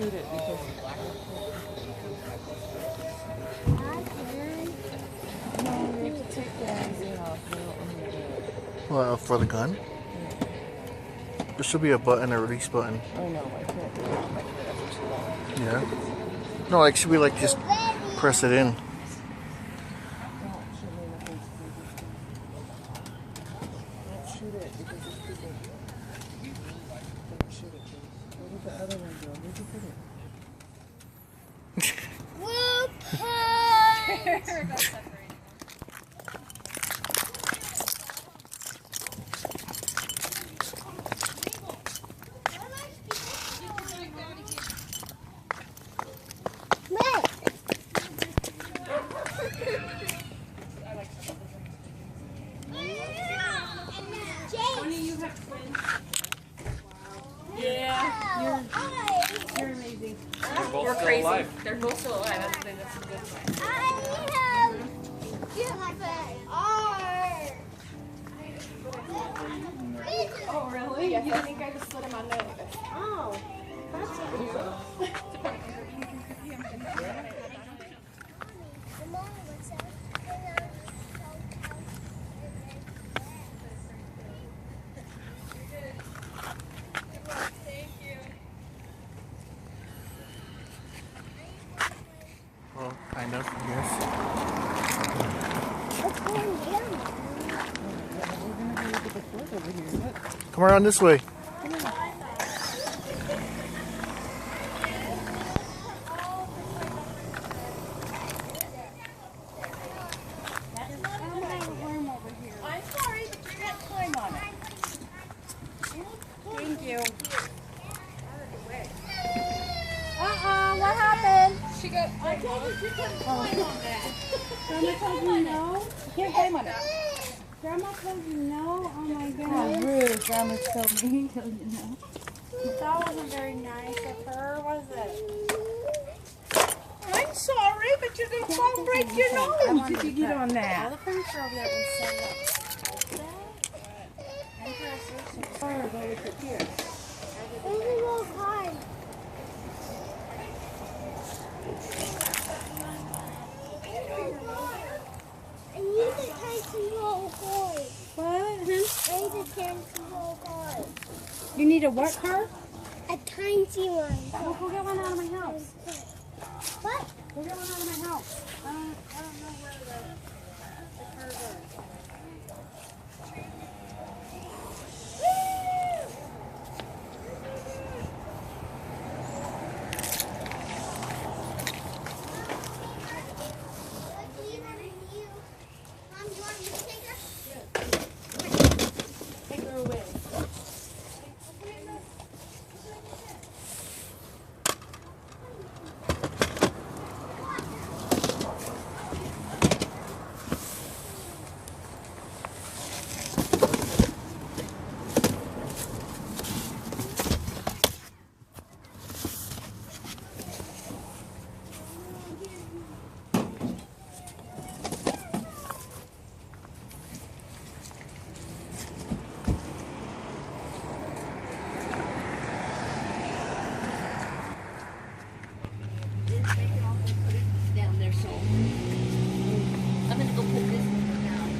shoot it because no, you have to take the magazine off. Well, for the gun? There should be a button, a release button. Oh no, I can't do it. I can do that for too long. Yeah? No, like, should we like just press it in? Don't shoot it because it's too big. Don't shoot it, please. Where did the other one go? Where'd you put it? You're amazing. We're crazy. Alive. They're both still alive. That's the thing. That's a good sign. Oh, really? Yes, I think I just slid him on there like this. Oh, that's cool. Well, kind of, yes. Come around this way. I'm sorry, but you got climb on it. Thank you. What happened? She got. I told you she couldn't climb on that. Grandma told you no? You can't climb on it. Grandma told you no? Oh my Oh, god. rude. Grandma told me. Told you no. That wasn't very nice of her, was it? I'm sorry, but you're going to fall and break your nose if you get on All that. the furniture over there was set up. And dressers. Fire, go with it here. There's a little pie. I need a tiny little boy. What? I need a tiny little boy. You need a what car? A tiny one. Well, go get one out of my house. What? Go get one out of my house. I don't know where the cars are. Take her away. Down there, so I'm gonna go put this down.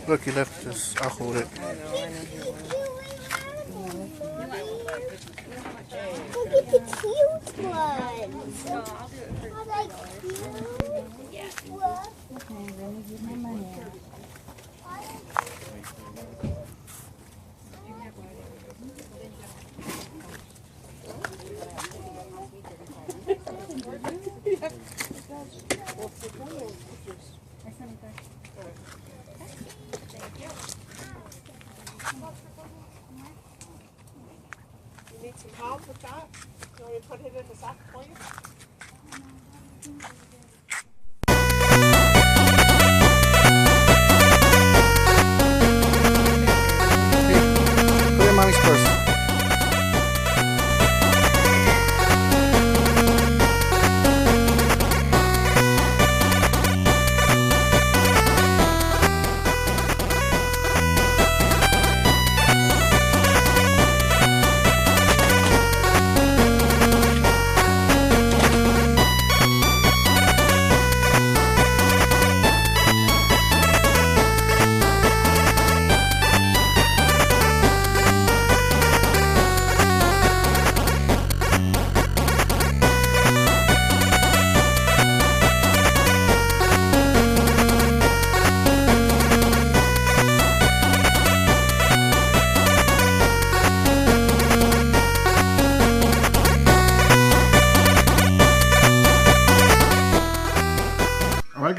Look, he left this. I'll hold it. Look at the cute ones. No, I'll do it for Are they cute? yeah. What? Okay, let me get my money out. You need some help with that? You want me to put it in the sack for you? Put it in mommy's purse.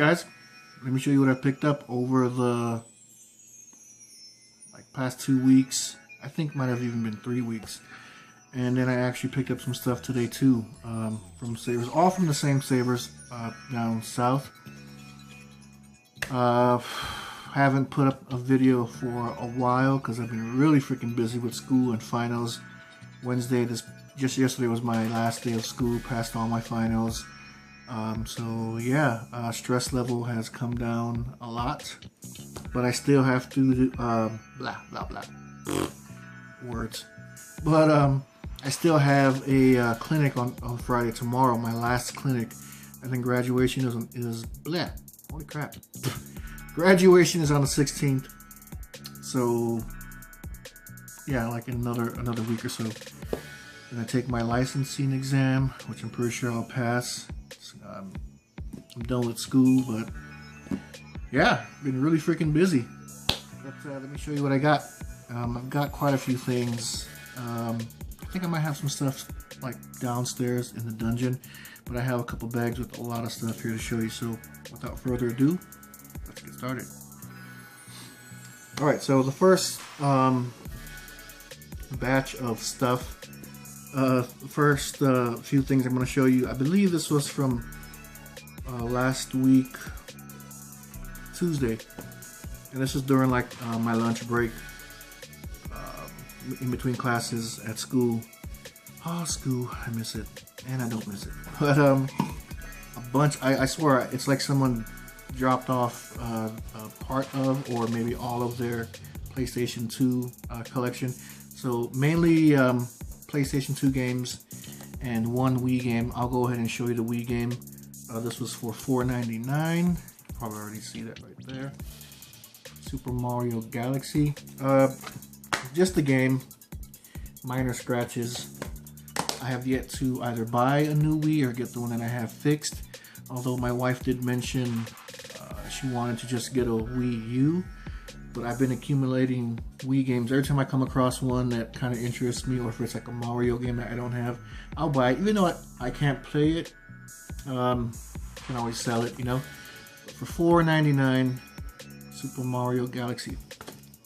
guys, let me show you what I picked up over the past 2 weeks. I think might have even been 3 weeks. And then I actually picked up some stuff today too, from Savers, all from the same Savers down south. Haven't put up a video for a while because I've been really freaking busy with school and finals. Wednesday, just yesterday was my last day of school, passed all my finals. So yeah, stress level has come down a lot, but I still have to do, blah, blah, blah, words. But I still have a clinic on Friday tomorrow, my last clinic. I think graduation is blah, holy crap. Graduation is on the 16th. So yeah, like in another week or so. Then I take my licensing exam, which I'm pretty sure I'll pass. I'm done with school, but yeah, been really freaking busy. But let me show you what I got. I've got quite a few things. I think I might have some stuff like downstairs in the dungeon, but I have a couple bags with a lot of stuff here to show you. So without further ado, let's get started. Alright, so the first batch of stuff, the first few things I'm going to show you, I believe this was from last week, Tuesday, and this is during like my lunch break, in between classes at school. Oh, school, I miss it, and I don't miss it. But a bunch, I swear, it's like someone dropped off a part of, or maybe all of their PlayStation 2 collection. So mainly PlayStation 2 games and one Wii game. I'll go ahead and show you the Wii game. This was for $4.99. You can probably already see that right there. Super Mario Galaxy. Just the game. Minor scratches. I have yet to either buy a new Wii or get the one that I have fixed. Although my wife did mention she wanted to just get a Wii U. But I've been accumulating Wii games. Every time I come across one that kind of interests me, or if it's like a Mario game that I don't have, I'll buy it. Even though I can't play it, can always sell it, you know. But for $4.99, Super Mario Galaxy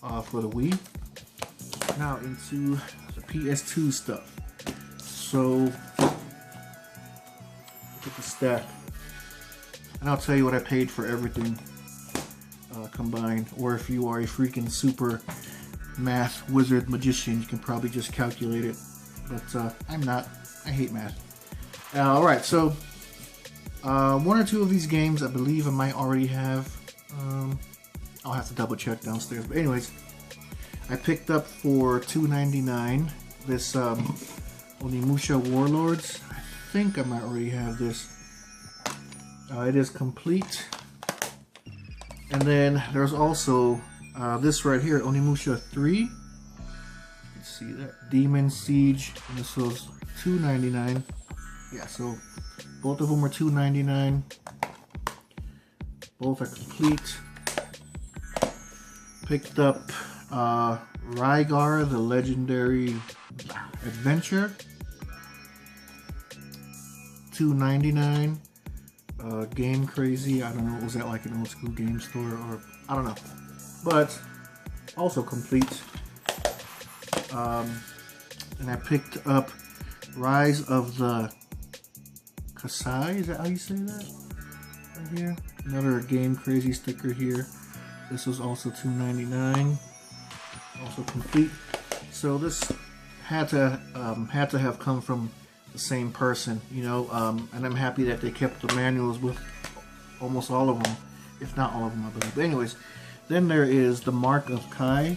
for the Wii. Now into the PS2 stuff. So look at the stack, and I'll tell you what I paid for everything combined. Or if you are a freaking super math wizard magician, you can probably just calculate it. But I'm not. I hate math. Alright, so one or two of these games I believe I might already have. I'll have to double check downstairs. But anyways, I picked up for $2.99 this Onimusha Warlords. I think I might already have this. It is complete. And then there's also this right here, Onimusha 3. You can see that. Demon Siege. And this was $2.99. Yeah, so both of them were $2.99. Both are complete. Picked up Rygar, the Legendary Adventure. $2.99. Game Crazy, I don't know, was that like an old school game store, or I don't know, but also complete. And I picked up Rise of the Kasai, is that how you say that? Right here, another Game Crazy sticker here. This was also $2.99, also complete. So this had to have come from the same person, you know, and I'm happy that they kept the manuals with almost all of them, if not all of them, I believe. But anyways, then there is the Mark of Kai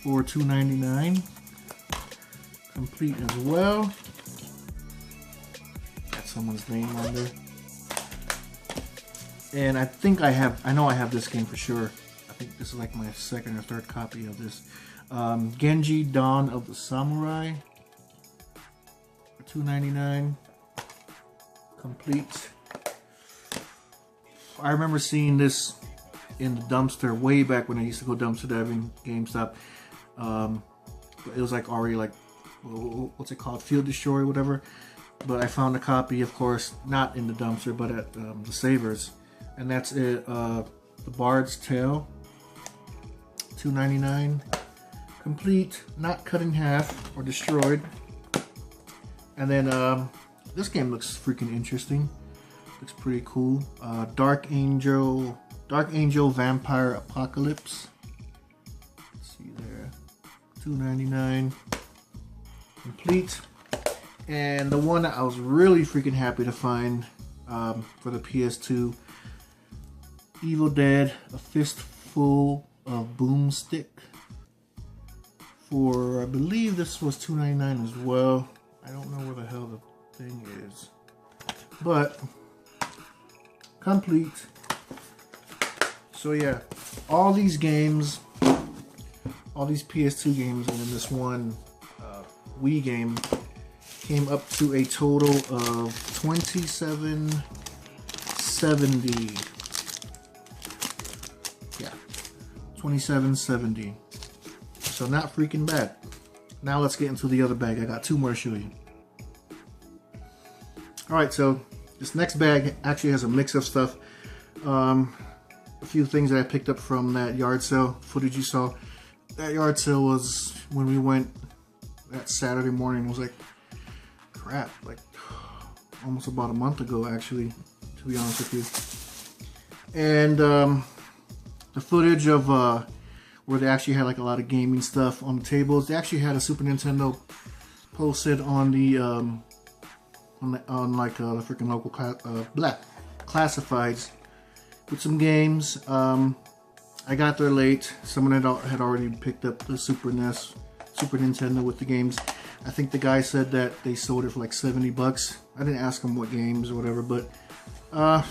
for $2.99, complete as well. Got someone's name on there. And I think I know I have this game for sure. I think this is like my second or third copy of this. Genji Dawn of the Samurai. $2.99, complete. I remember seeing this in the dumpster way back when I used to go dumpster diving GameStop. It was like already like, what's it called, Field Destroy or whatever. but I found a copy, of course, not in the dumpster, but at the Savers, and that's it. The Bard's Tale, $2.99, complete, not cut in half or destroyed. And then this game looks freaking interesting. Looks pretty cool. Dark Angel Vampire Apocalypse. Let's see there, $2.99, complete. And the one that I was really freaking happy to find for the PS2, Evil Dead: A Fistful of Boomstick. For, I believe this was $2.99 as well. I don't know where the hell the thing is, but complete. So yeah, all these games, all these PS2 games, and then this one Wii game came up to a total of $27.70. Yeah, $27.70. So not freaking bad. Now let's get into the other bag. I got two more to show you. Alright, so this next bag actually has a mix of stuff. A few things that I picked up from that yard sale footage you saw. That yard sale was when we went that Saturday morning. It was like, crap, like almost about a month ago actually, to be honest with you. And the footage of where they actually had like a lot of gaming stuff on the tables. They actually had a Super Nintendo posted on the on like the freaking local classifieds with some games. I got there late. Someone had already picked up the Super Nintendo with the games. I think the guy said that they sold it for like 70 bucks. I didn't ask him what games or whatever, but I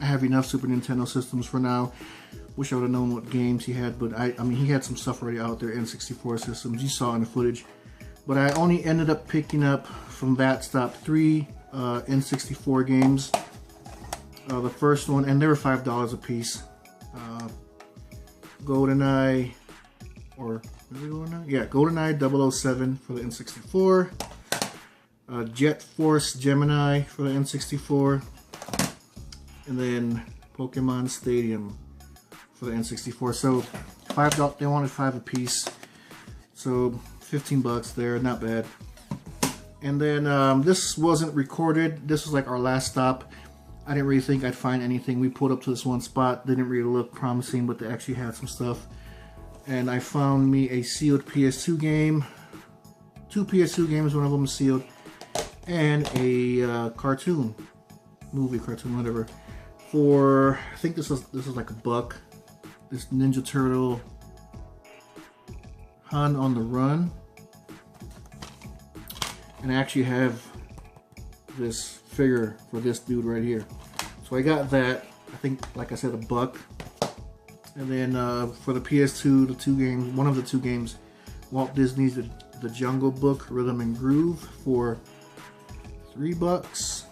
have enough Super Nintendo systems for now. Wish I would have known what games he had, but I mean, he had some stuff already out there, N64 systems, you saw in the footage. But I only ended up picking up from that stop 3 N64 games. The first one, and they were $5 a piece. GoldenEye, or is it GoldenEye? Yeah, GoldenEye 007 for the N64. Jet Force Gemini for the N64. And then Pokemon Stadium for the N64. So $5, they wanted 5 a piece. So 15 bucks there, not bad. And then this wasn't recorded. This was like our last stop. I didn't really think I'd find anything. We pulled up to this one spot. Didn't really look promising, but they actually had some stuff. And I found me a sealed PS2 game. 2 PS2 games, one of them sealed. And a cartoon. Movie, cartoon, whatever. For, I think this was like $1. This Ninja Turtle Han on the Run. And I actually have this figure for this dude right here. So I got that, I think, like I said, $1. And then for the PS2, the 2 games, one of the 2 games, Walt Disney's The Jungle Book Rhythm and Groove for $3.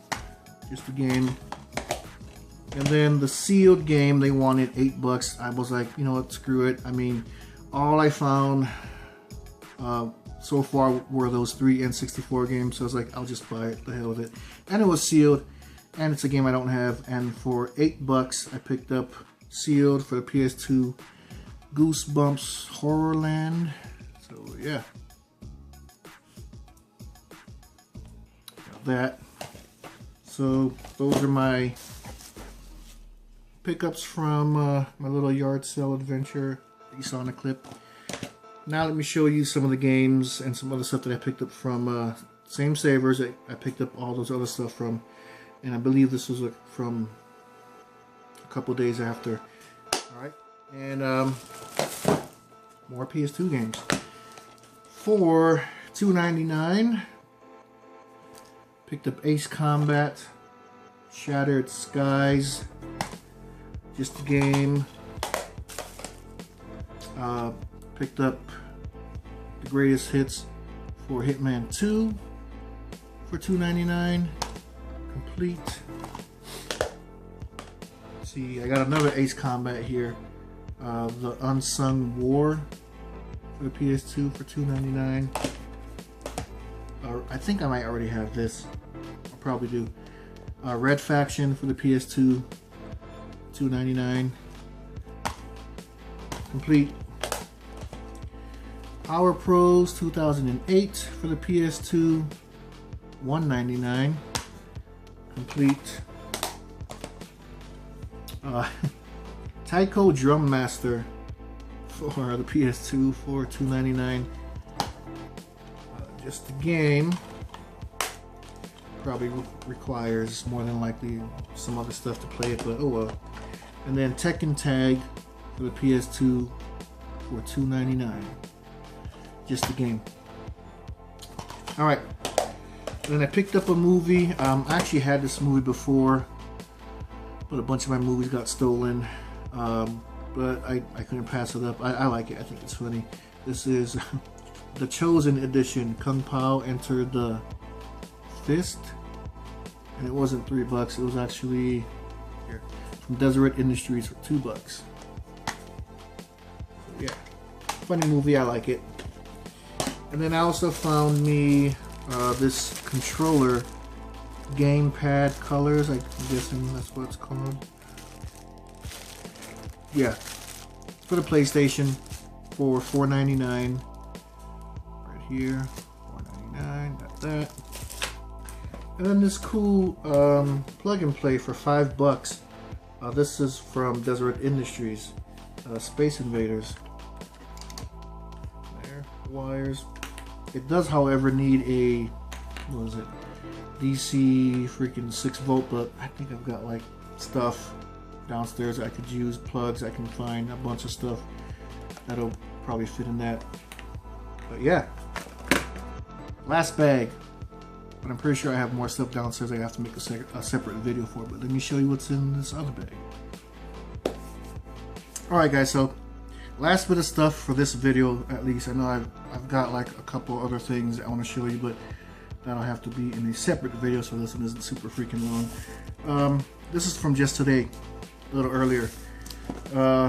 Just a game. And then the sealed game, they wanted $8. I was like, you know what, screw it. I mean, all I found so far were those 3 N64 games, so I was like, I'll just buy it, the hell with it. And it was sealed, and it's a game I don't have. And for $8, I picked up sealed for the PS2 Goosebumps Horrorland. So yeah, got that. So those are my pickups from my little yard sale adventure that you saw in the clip. Now let me show you some of the games and some other stuff that I picked up from same Savers that I picked up all those other stuff from, and I believe this was from a couple days after. Alright, and more PS2 games. For $2.99, picked up Ace Combat, Shattered Skies, just a game. Picked up the Greatest Hits for Hitman 2 for $2.99, complete. Let's see, I got another Ace Combat here, the Unsung War for the PS2 for $2.99. I think I might already have this. I probably do. Red Faction for the PS2, $2.99. Complete. Power Pros 2008 for the PS2, $1.99. Complete. Taiko Drum Master for the PS2 for $2.99. Just the game. Probably requires more than likely some other stuff to play it, but oh well. And then Tekken Tag for the PS2 for $2.99. Just the game. Alright. Then I picked up a movie. I actually had this movie before, but a bunch of my movies got stolen. But I couldn't pass it up. I like it. I think it's funny. This is the Chosen Edition. Kung Pao Enter the Fist. And it wasn't $3. It was actually here, from Deseret Industries for $2. So yeah. Funny movie. I like it. And then I also found me this controller, Gamepad Colors, I'm guessing that's what it's called. Yeah, for the PlayStation for $4.99. Right here, $4.99. Got that. And then this cool plug and play for $5. This is from Deseret Industries, Space Invaders. There, wires. It does, however, need a, what is it, DC freaking 6-volt, but I think I've got like stuff downstairs I could use, plugs, I can find a bunch of stuff that'll probably fit in that. But yeah, last bag. But I'm pretty sure I have more stuff downstairs I have to make a separate video for, but let me show you what's in this other bag. Alright guys, so last bit of stuff for this video, at least. I know I've got like a couple other things I want to show you, but that'll have to be in a separate video, so this one isn't super freaking long. This is from just today, a little earlier,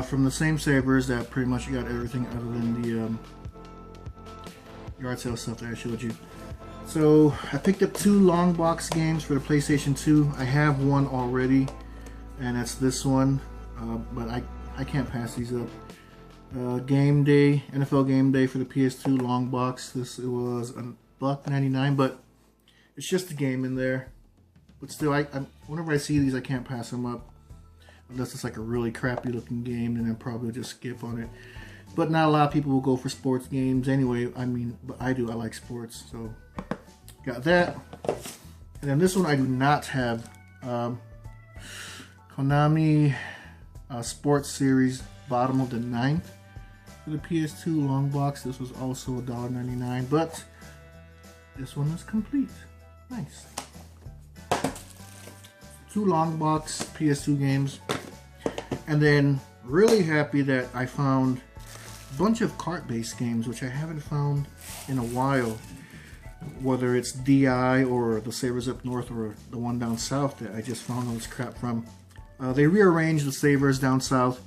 from the same savers that pretty much got everything other than the yard sale stuff that I showed you. So I picked up 2 long box games for the PlayStation 2. I have one already, and that's this one, but I can't pass these up. Game Day, NFL Game Day for the PS2 long box. It was $1.99, but it's just a game in there. But still, whenever I see these, I can't pass them up unless it's like a really crappy looking game, and then probably just skip on it. But not a lot of people will go for sports games anyway. I mean, but I do. I like sports, so got that. And then this one I do not have. Konami Sports Series Bottom of the Ninth for the PS2 long box. This was also $1.99, but this one is complete. Nice. 2 long box PS2 games. And then really happy that I found a bunch of cart-based games, which I haven't found in a while. Whether it's DI or the Savers Up North or the one down south that I just found all this crap from. They rearranged the Savers down south.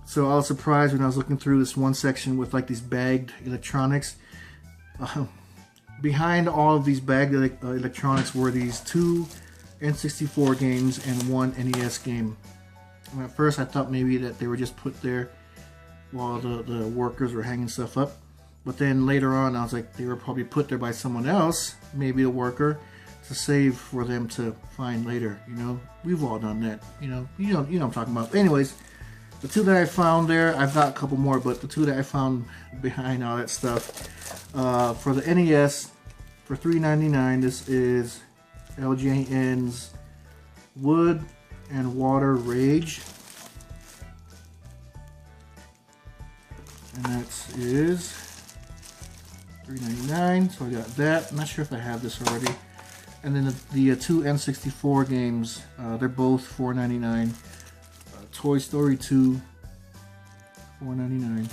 So I was surprised when I was looking through this one section with like these bagged electronics. Behind all of these bagged electronics were these 2 N64 games and 1 NES game. And at first I thought maybe that they were just put there while the workers were hanging stuff up. But then later on I was like, they were probably put there by someone else, maybe a worker, to save for them to find later. You know, we've all done that. You know what I'm talking about. But anyways, the 2 that I found there, I've got a couple more, but the 2 that I found behind all that stuff, for the NES, for $3.99, this is LJN's Wood and Water Rage. And that is $3.99, so I got that. I'm not sure if I have this already. And then the 2 N64 games, they're both $4.99. Toy Story 2, $4.99.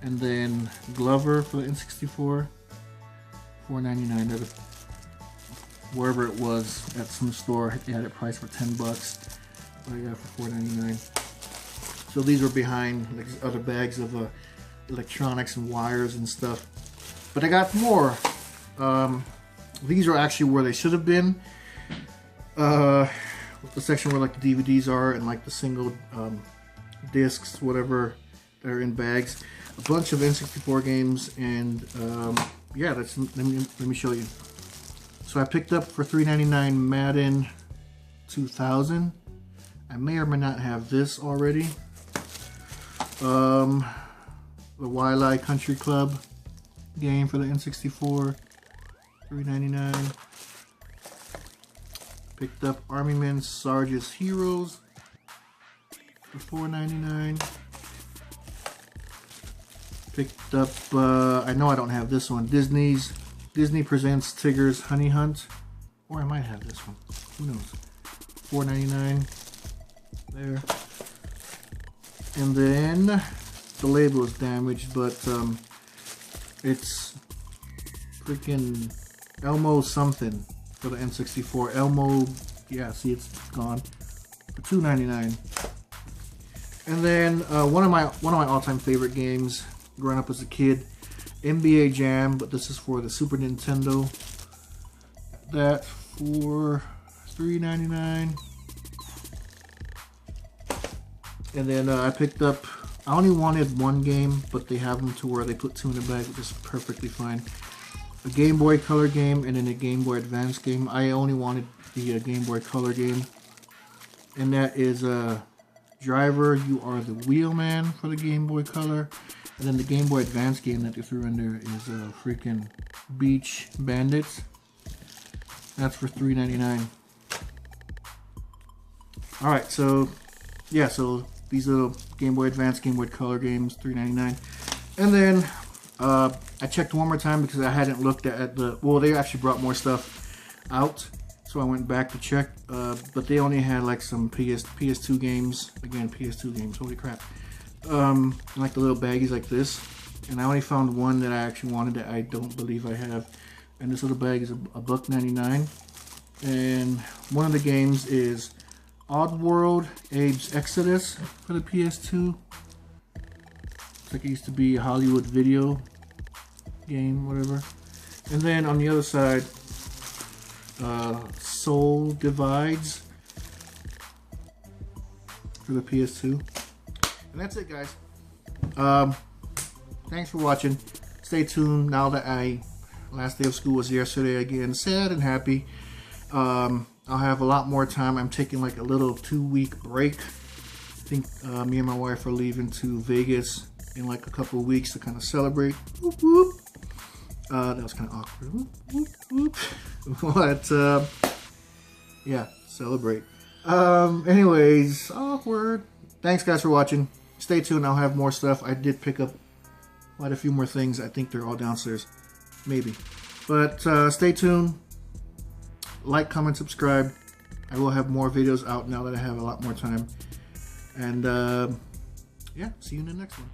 And then Glover for the N64, $4.99. Wherever it was at some store, they had it priced for $10, but I got it for $4.99. So these were behind like other bags of electronics and wires and stuff. But I got more. These are actually where they should have been. The section where like the DVDs are and like the single discs, whatever, that are in bags. A bunch of N64 games, and yeah, let me show you. So I picked up for $3.99 Madden 2000. I may or may not have this already. The Wildlife Country Club game for the N64, $3.99. Picked up Army Men Sarge's Heroes for $4.99. Picked up, I know I don't have this one, Disney Presents Tigger's Honey Hunt. Or I might have this one, who knows. $4.99 there. And then, the label is damaged, but it's freaking Elmo something for the N64. Elmo, yeah, see, it's gone. For $2.99. And then one of my all-time favorite games growing up as a kid, NBA Jam, but this is for the Super Nintendo. That for $3.99. And then I picked up, I only wanted one game, but they have them to where they put 2 in the bag, which is perfectly fine. A Game Boy Color game and then a Game Boy Advance game. I only wanted the Game Boy Color game. And that is Driver, You Are the Wheelman for the Game Boy Color. And then the Game Boy Advance game that they threw in there is freaking Beach Bandits. That's for $3.99. Alright, so yeah, so these are Game Boy Advance, Game Boy Color games, $3.99. And then I checked one more time because I hadn't looked at the, well, they actually brought more stuff out, so I went back to check, but they only had like some PS2 games, again, PS2 games, holy crap, like the little baggies like this, and I only found one that I actually wanted that I don't believe I have, and this little bag is $1.99, and one of the games is Oddworld Abe's Exodus for the PS2. It's like it used to be a Hollywood Video game, whatever. And then on the other side, Soul Divides for the PS2. And that's it, guys. Thanks for watching. Stay tuned. Now that last day of school was yesterday again, sad and happy. I'll have a lot more time. I'm taking like a little 2-week break. I think me and my wife are leaving to Vegas in like a couple of weeks to kind of celebrate. Whoop, whoop. That was kind of awkward. Whoop, whoop, whoop. But yeah, celebrate. Anyways, awkward. Thanks guys for watching. Stay tuned. I'll have more stuff. I did pick up quite a few more things. I think they're all downstairs. Maybe. But stay tuned. Like, comment, subscribe. I will have more videos out now that I have a lot more time. And yeah, see you in the next one.